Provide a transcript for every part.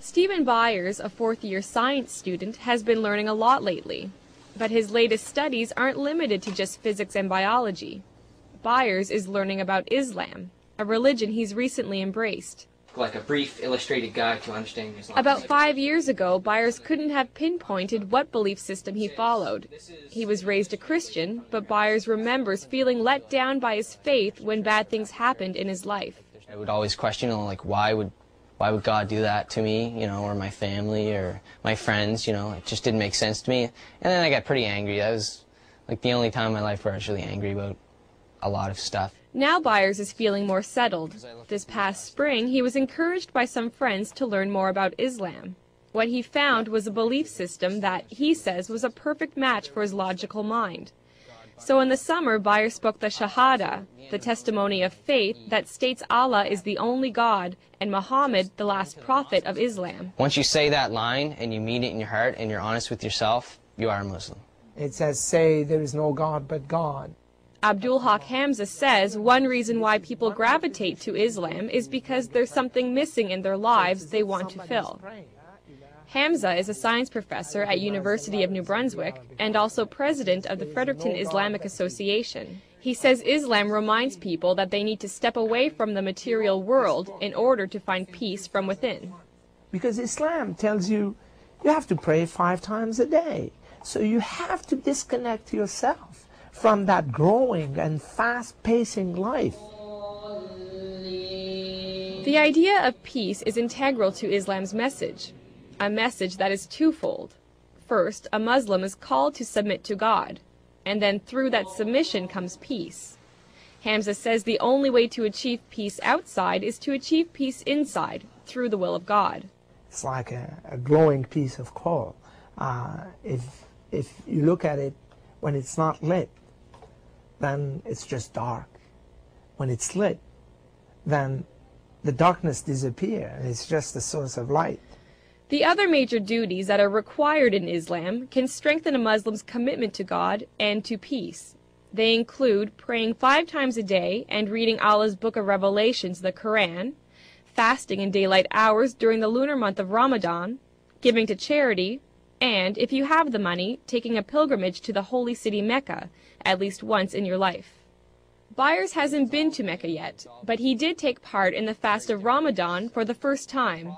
Stephen Byers, a fourth-year science student, has been learning a lot lately. But his latest studies aren't limited to just physics and biology. Byers is learning about Islam, a religion he's recently embraced. Like a brief illustrated guide to understanding Islam. About 5 years ago, Byers couldn't have pinpointed what belief system he followed. He was raised a Christian, but Byers remembers feeling let down by his faith when bad things happened in his life. I would always question, like, why would God do that to me, or my family or my friends, it just didn't make sense to me. And then I got pretty angry. That was like the only time in my life where I was really angry about a lot of stuff. Now Byers is feeling more settled. This past spring, he was encouraged by some friends to learn more about Islam. What he found was a belief system that, he says, was a perfect match for his logical mind. So in the summer, Byers spoke the Shahada, the testimony of faith that states Allah is the only God and Muhammad the last prophet of Islam. Once you say that line and you mean it in your heart and you're honest with yourself, you are a Muslim. It says, say there is no God but God. Abdul Haq Hamza says one reason why people gravitate to Islam is because there's something missing in their lives they want to fill. Hamza is a science professor at University of New Brunswick and also president of the Fredericton Islamic Association. He says Islam reminds people that they need to step away from the material world in order to find peace from within. Because Islam tells you you have to pray 5 times a day. So you have to disconnect yourself from that growing and fast-pacing life. The idea of peace is integral to Islam's message. A message that is twofold. First, a Muslim is called to submit to God, and then through that submission comes peace. Hamza says the only way to achieve peace outside is to achieve peace inside, through the will of God. It's like a glowing piece of coal. If you look at it when it's not lit, then it's just dark. When it's lit, then the darkness disappears, and it's just a source of light. The other major duties that are required in Islam can strengthen a Muslim's commitment to God and to peace. They include praying 5 times a day and reading Allah's Book of Revelations, the Quran, fasting in daylight hours during the lunar month of Ramadan, giving to charity, and, if you have the money, taking a pilgrimage to the holy city Mecca at least once in your life. Byers hasn't been to Mecca yet, but he did take part in the fast of Ramadan for the first time.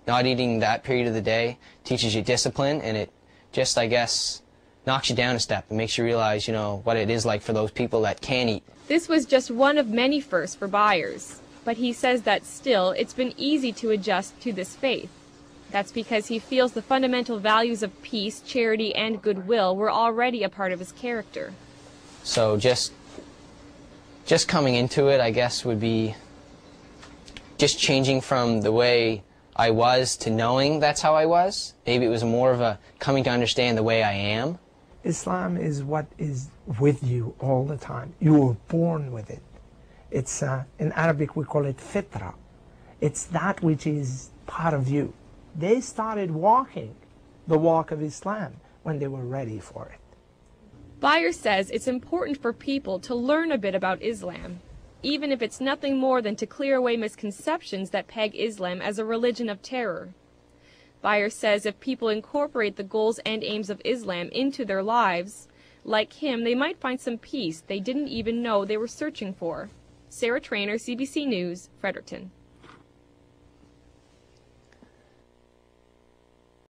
Not eating that period of the day teaches you discipline, and it just, I guess, knocks you down a step and makes you realize, what it is like for those people that can't eat. This was just one of many firsts for Byers, but he says that still it's been easy to adjust to this faith. That's because he feels the fundamental values of peace, charity, and goodwill were already a part of his character. So just coming into it, I guess, would be just changing from the way I was to knowing that's how I was. Maybe it was more of a coming to understand the way I am. Islam is what is with you all the time. You were born with it. It's, in Arabic we call it fitra. It's that which is part of you. They started walking the walk of Islam when they were ready for it. Byers says it's important for people to learn a bit about Islam, even if it's nothing more than to clear away misconceptions that peg Islam as a religion of terror. Byers says if people incorporate the goals and aims of Islam into their lives, like him, they might find some peace they didn't even know they were searching for. Sarah Trainer, CBC News, Fredericton.